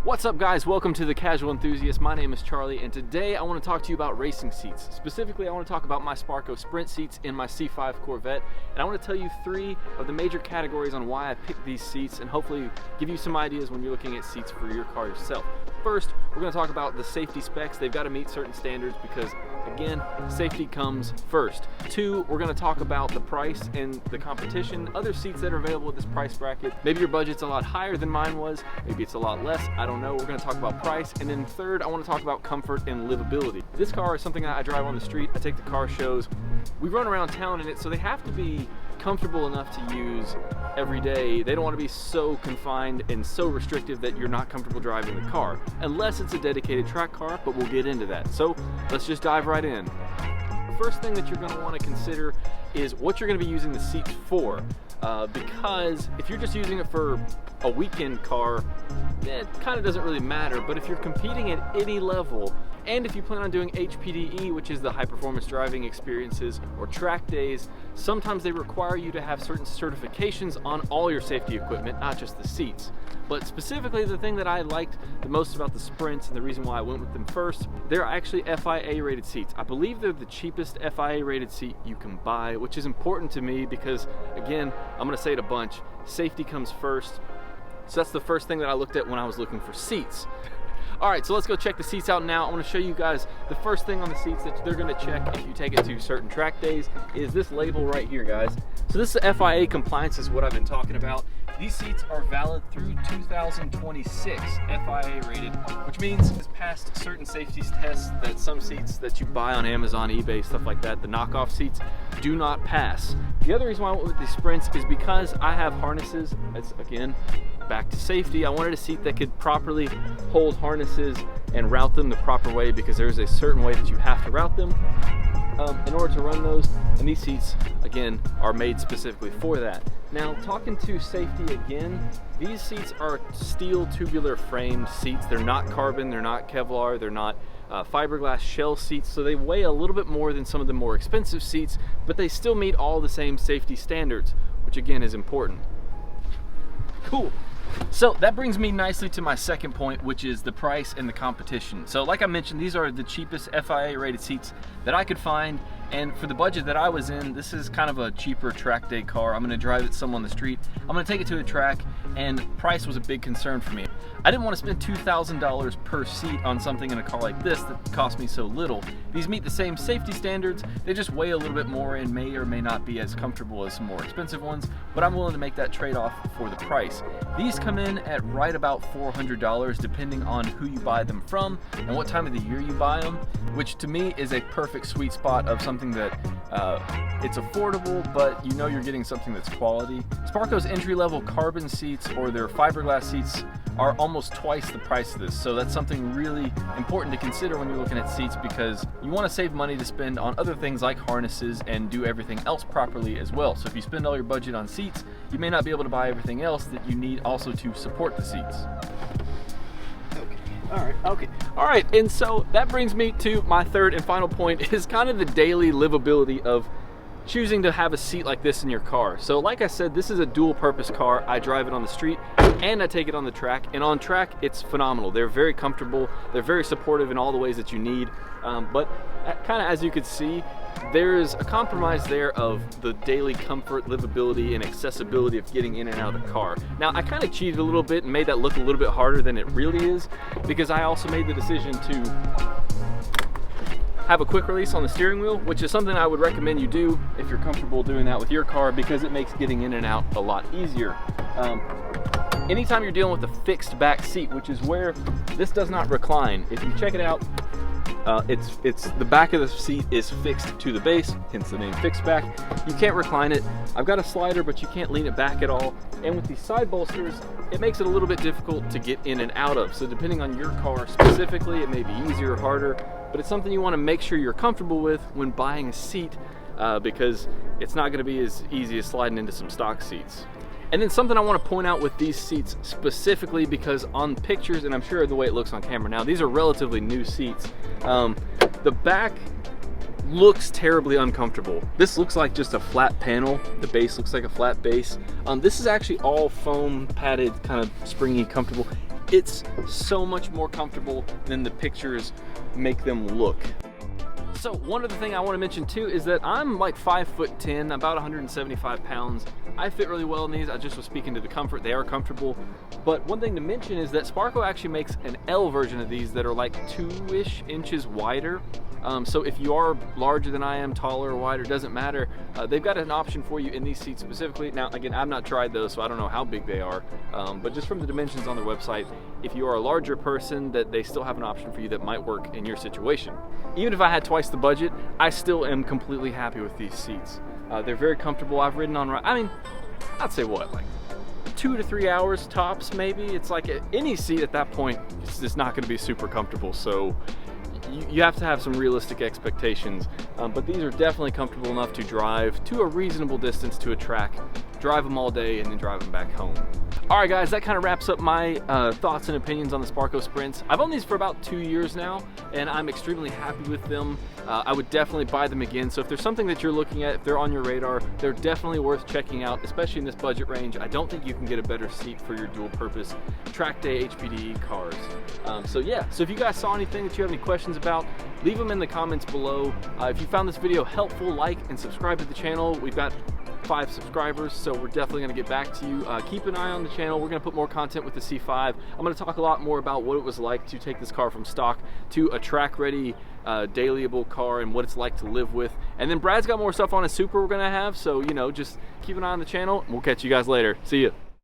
What's up guys, welcome to The Casual Enthusiast. My name is Charlie and today I want to talk to you about racing seats. Specifically, I want to talk about my SPARCO Sprint seats in my C5 Corvette, and I want to tell you 3 of the major categories on why I picked these seats and hopefully give you some ideas when you're looking at seats for your car yourself. First, we're going to talk about the safety specs. They've got to meet certain standards because, again, safety comes first. 2, we're going to talk about the price and the competition, other seats that are available at this price bracket. Maybe your budget's a lot higher than mine was, maybe it's a lot less, I don't know. We're going to talk about price, and then 3rd, I want to talk about comfort and livability. This car is something that I drive on the street, I take the car shows, we run around town in it, so they have to be comfortable enough to use every day. They don't want to be so confined and so restrictive that you're not comfortable driving the car, unless it's a dedicated track car, but we'll get into that. So let's just dive right in. The first thing that you're going to want to consider is what you're going to be using the seats for, because if you're just using it for a weekend car, it kind of doesn't really matter. But if you're competing at any level, and if you plan on doing HPDE, which is the high performance driving experiences, or track days, sometimes they require you to have certain certifications on all your safety equipment, not just the seats. But specifically, the thing that I liked the most about the Sprints, and the reason why I went with them first, they're actually FIA rated seats. I believe they're the cheapest FIA rated seat you can buy, which is important to me because, again, I'm going to say it a bunch, safety comes first. So that's the first thing that I looked at when I was looking for seats. All right, so let's go check the seats out now. I want to show you guys the first thing on the seats that they're going to check if you take it to certain track days is this label right here, guys. So this is FIA compliance, is what I've been talking about. These seats are valid through 2026, FIA rated, which means it's passed certain safety tests that some seats that you buy on Amazon, eBay, stuff like that, the knockoff seats, do not pass. The other reason why I went with these Sprints is because I have harnesses. That's, again, back to safety. I wanted a seat that could properly hold harnesses and route them the proper way, because there's a certain way that you have to route them in order to run those, and these seats, again, are made specifically for that. Now, talking to safety again, these seats are steel tubular framed seats. They're not carbon, they're not Kevlar, they're not fiberglass shell seats, so they weigh a little bit more than some of the more expensive seats, but they still meet all the same safety standards, which again is important. Cool. So that brings me nicely to my second point, which is the price and the competition. So like I mentioned, these are the cheapest FIA rated seats that I could find, and for the budget that I was in, this is kind of a cheaper track day car. I'm going to drive it some on the street, I'm going to take it to a track, and price was a big concern for me. I didn't want to spend $2,000 per seat on something in a car like this that cost me so little. These meet the same safety standards, they just weigh a little bit more and may or may not be as comfortable as some more expensive ones, but I'm willing to make that trade-off for the price. These come in at right about $400 depending on who you buy them from and what time of the year you buy them, which to me is a perfect sweet spot of something that it's affordable, but you know you're getting something that's quality. SPARCO's entry-level carbon seats, or their fiberglass seats, are almost twice the price of this, so that's something really important to consider when you're looking at seats, because you want to save money to spend on other things like harnesses and do everything else properly as well. So if you spend all your budget on seats, you may not be able to buy everything else that you need also to support the seats. All right, and so that brings me to my third and final point, is kind of the daily livability of choosing to have a seat like this in your car. So like I said, this is a dual purpose car. I drive it on the street and I take it on the track, and on track it's phenomenal. They're very comfortable, they're very supportive in all the ways that you need, but kind of as you could see, there's a compromise there of the daily comfort, livability, and accessibility of getting in and out of the car. Now, I kind of cheated a little bit and made that look a little bit harder than it really is, because I also made the decision to have a quick release on the steering wheel, which is something I would recommend you do if you're comfortable doing that with your car, because it makes getting in and out a lot easier. Anytime you're dealing with a fixed back seat, which is where this does not recline, if you check it out, it's the back of the seat is fixed to the base, hence the name fixed back. You can't recline it. I've got a slider, but you can't lean it back at all. And with these side bolsters, it makes it a little bit difficult to get in and out of. So depending on your car specifically, it may be easier or harder, but it's something you want to make sure you're comfortable with when buying a seat, because it's not going to be as easy as sliding into some stock seats. And then something I want to point out with these seats specifically, because on pictures, and I'm sure the way it looks on camera now, these are relatively new seats. The back looks terribly uncomfortable. This looks like just a flat panel. The base looks like a flat base. This is actually all foam padded, kind of springy, comfortable. It's so much more comfortable than the pictures make them look. So one other thing I want to mention too is that I'm like 5'10", about 175 pounds. I fit really well in these. I just was speaking to the comfort. They are comfortable. But one thing to mention is that Sparco actually makes an L version of these that are like 2-ish inches wider. So if you are larger than I am, taller or wider, doesn't matter. They've got an option for you in these seats specifically. Now, again, I've not tried those, so I don't know how big they are. But just from the dimensions on their website, if you are a larger person, that they still have an option for you that might work in your situation. Even if I had twice the budget, I still am completely happy with these seats. They're very comfortable. I've ridden on, I mean, I'd say what, like 2 to 3 hours tops maybe. It's like any seat at that point, it's just not gonna be super comfortable. So you have to have some realistic expectations, but these are definitely comfortable enough to drive to a reasonable distance to a track, drive them all day, and then drive them back home. All right, guys, that kind of wraps up my thoughts and opinions on the Sparco Sprints. I've owned these for about 2 years now, and I'm extremely happy with them. I would definitely buy them again. So if there's something that you're looking at, if they're on your radar, they're definitely worth checking out, especially in this budget range. I don't think you can get a better seat for your dual purpose track day HPDE cars. So yeah, so if you guys saw anything that you have any questions about, leave them in the comments below. If you found this video helpful, like and subscribe to the channel. We've got 5 subscribers, so we're definitely going to get back to you. Keep an eye on the channel. We're going to put more content with the C5. I'm going to talk a lot more about what it was like to take this car from stock to a track ready dailyable car and what it's like to live with. And then Brad's got more stuff on his Super we're going to have, so you know, just keep an eye on the channel and we'll catch you guys later. See ya.